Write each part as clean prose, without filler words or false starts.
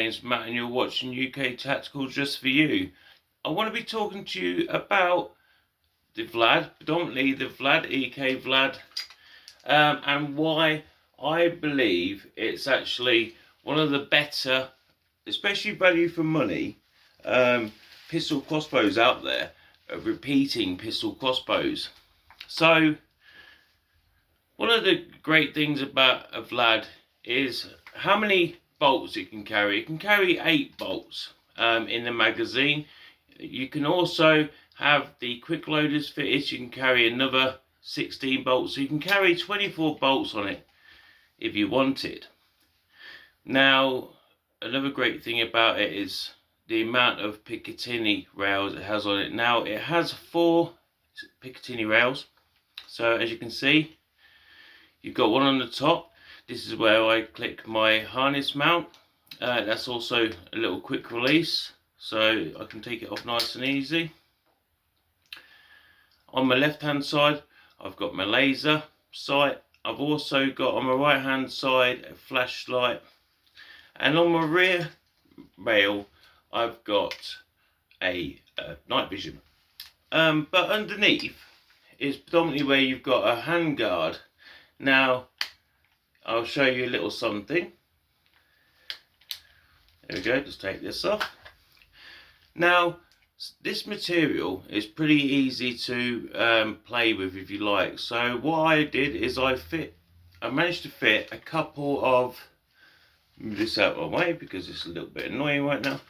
name's Matt and you're watching UK Tactical just for you. I want to be talking to you about the Vlad, predominantly the Vlad, EK Vlad, and why I believe it's actually one of the better, especially value for money, pistol crossbows out there, repeating pistol crossbows. So, one of the great things about a Vlad is how many bolts it can carry. It can carry 8 bolts in the magazine. You can also have the quick loaders fitted. You can carry another 16 bolts. So you can carry 24 bolts on it if you wanted. Now, another great thing about it is the amount of Picatinny rails it has on it. Now, it has 4 Picatinny rails. So as you can see, you've got one on the top. This is where I click my harness mount. That's also a little quick release, so I can take it off nice and easy. On my left hand side, I've got my laser sight. I've also got on my right hand side a flashlight. And on my rear rail, I've got a night vision. But underneath is predominantly where you've got a handguard. Now, I'll show you a little something. There we go, just take this off. Now, this material is pretty easy to play with if you like. So what I did is I managed to fit a couple of, move this out of my way because it's a little bit annoying right now.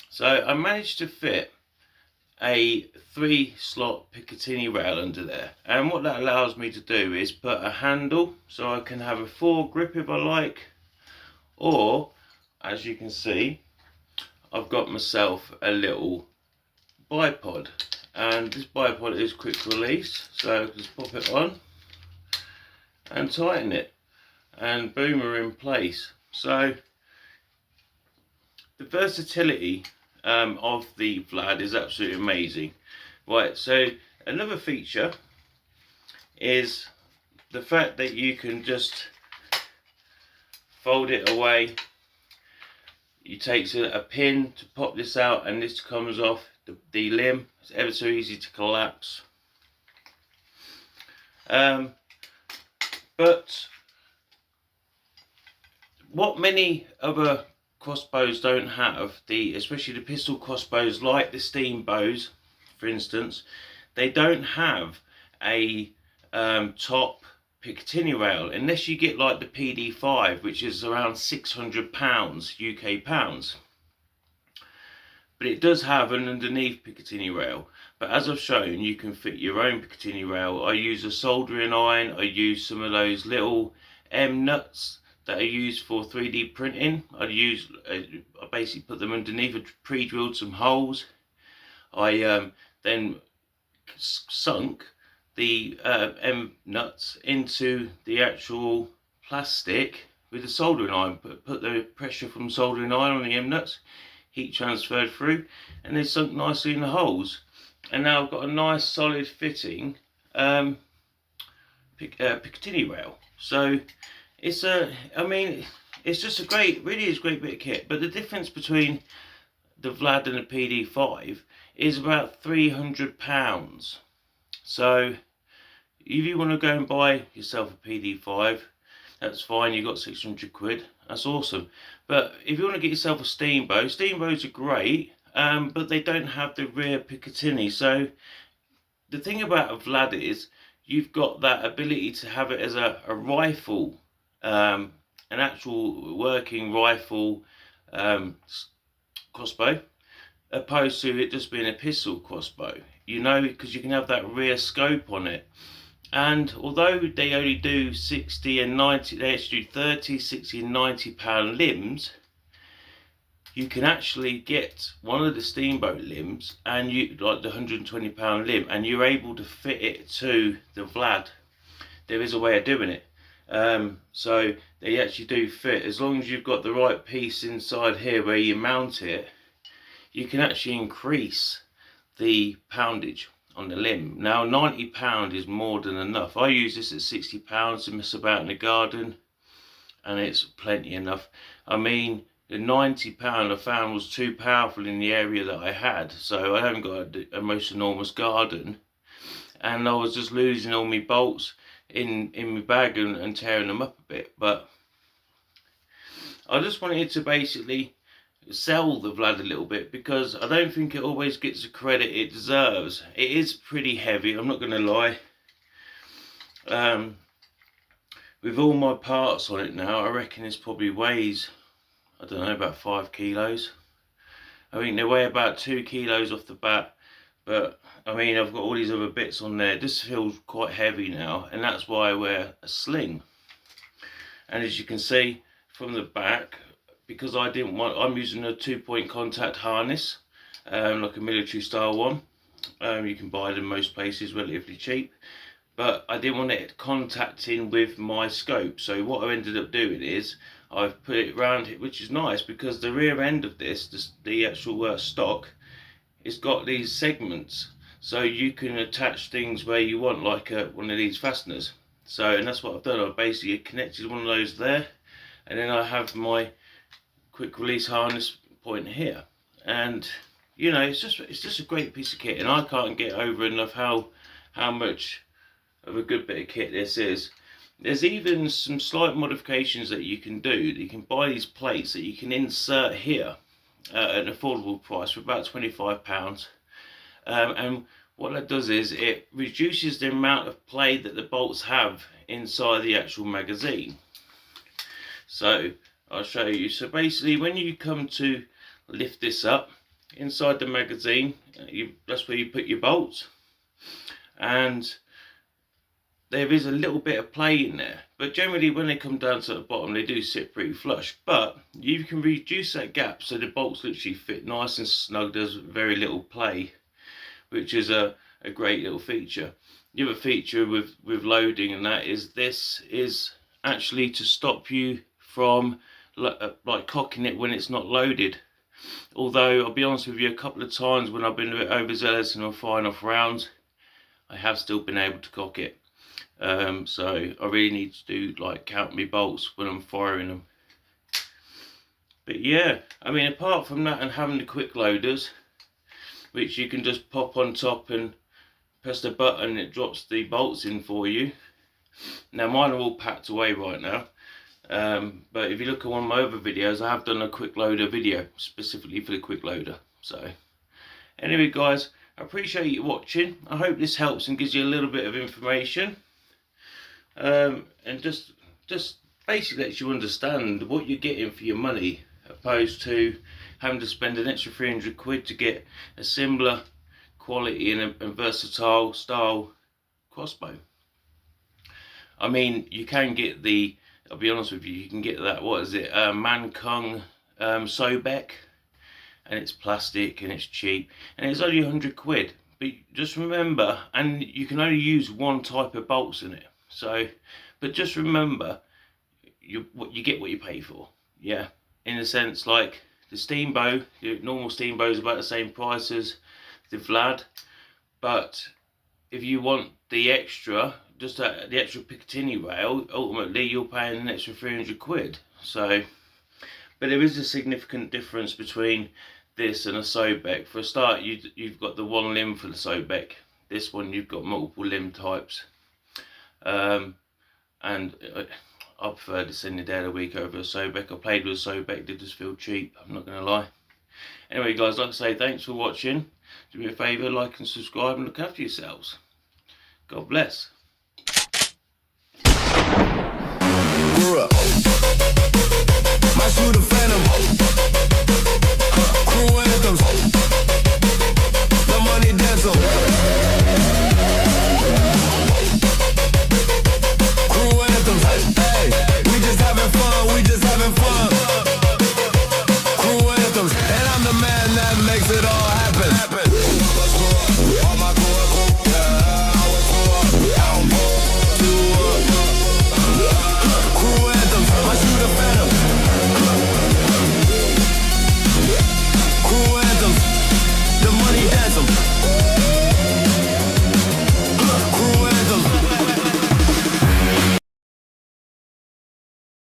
So I managed to fit a 3-slot Picatinny rail under there, and what that allows me to do is put a handle so I can have a foregrip if I like, or as you can see, I've got myself a little bipod, and this bipod is quick release, so just pop it on and tighten it and boom, we're in place. So the versatility of the Vlad is absolutely amazing. Right, so another feature is the fact that you can just fold it away. You take a pin to pop this out and this comes off the limb. It's ever so easy to collapse. But what many other crossbows don't have, especially the pistol crossbows like the steam bows for instance, they don't have a top Picatinny rail unless you get like the PD5, which is around £600 UK pounds, but it does have an underneath Picatinny rail. But as I've shown, you can fit your own Picatinny rail. I use a soldering iron. I use some of those little M nuts that are used for 3D printing. I basically put them underneath. I pre-drilled some holes. I then sunk the M nuts into the actual plastic with the soldering iron. Put the pressure from soldering iron on the M nuts, heat transferred through, and they sunk nicely in the holes. And now I've got a nice solid fitting Picatinny rail. So it's it's just a great, really is a great bit of kit. But the difference between the Vlad and the PD5 is about £300. So if you want to go and buy yourself a PD5, that's fine. You got 600 quid. That's awesome. But if you want to get yourself a steam bows are great, but they don't have the rear Picatinny. So the thing about a Vlad is you've got that ability to have it as a rifle. An actual working rifle crossbow, opposed to it just being a pistol crossbow, you know, because you can have that rear scope on it. And although they only do 60 and 90, they actually do 30, 60 and 90 pound limbs, you can actually get one of the steamboat limbs and you like the 120 pound limb, and you're able to fit it to the Vlad. There is a way of doing it. So they actually do fit. As long as you've got the right piece inside here where you mount it, you can actually increase the poundage on the limb. Now £90 is more than enough. I use this at £60 to mess about in the garden, and it's plenty enough. I mean, the £90 I found was too powerful in the area that I had. So I haven't got a most enormous garden, and I was just losing all my bolts in my bag and tearing them up a bit. But I just wanted to basically sell the Vlad a little bit, because I don't think it always gets the credit it deserves. It is pretty heavy, I'm not going to lie. With all my parts on it now, I reckon this probably weighs, I don't know, about 5 kilos. I think they weigh about 2 kilos off the bat, but I mean, I've got all these other bits on there. This feels quite heavy now, and that's why I wear a sling. And as you can see from the back, because I'm using a 2-point contact harness, like a military style one. You can buy them most places relatively cheap, but I didn't want it contacting with my scope. So what I ended up doing is I've put it round it, which is nice, because the rear end of the actual stock, it's got these segments, so you can attach things where you want, like one of these fasteners. So, and that's what I've done. I've basically connected one of those there, and then I have my quick release harness point here. And you know, it's just a great piece of kit, and I can't get over enough how much of a good bit of kit this is. There's even some slight modifications that you can do. You can buy these plates that you can insert here at an affordable price for about £25. And what that does is it reduces the amount of play that the bolts have inside the actual magazine. So I'll show you. So basically, when you come to lift this up, inside the magazine, that's where you put your bolts, and there is a little bit of play in there, but generally when they come down to the bottom, they do sit pretty flush. But you can reduce that gap so the bolts literally fit nice and snug. There's very little play, which is a great little feature. The other feature with loading, and that is, this is actually to stop you from like cocking it when it's not loaded. Although I'll be honest with you, a couple of times when I've been a bit overzealous and I'm firing off rounds, I have still been able to cock it. So I really need to do, like, count my bolts when I'm firing them. But yeah, I mean, apart from that and having the quick loaders, which you can just pop on top and press the button, it drops the bolts in for you. Now mine are all packed away right now. But if you look at one of my other videos, I have done a quick loader video specifically for the quick loader. So anyway guys, I appreciate you watching. I hope this helps and gives you a little bit of information, and just basically lets you understand what you're getting for your money, opposed to having to spend an extra 300 quid to get a similar quality and versatile style crossbow. I mean, you can get the, I'll be honest with you, you can get that, what is it, Mankung Sobek, and it's plastic and it's cheap and it's only 100 quid. But just remember, and you can only use one type of bolts in it. So, but just remember, you get what you pay for. Yeah, in a sense, like the steam bow, your normal steam bow is about the same price as the Vlad, but if you want the extra, just the extra Picatinny rail, ultimately you're paying an extra 300 quid. So, but there is a significant difference between this and a Sobek. For a start, you've got the one limb for the Sobek. This one you've got multiple limb types. And I prefer this any day of the week over a Sobek. I played with a Sobek, they just feel cheap, I'm not going to lie. Anyway guys, like I say, thanks for watching. Do me a favour, like and subscribe and look after yourselves. God bless.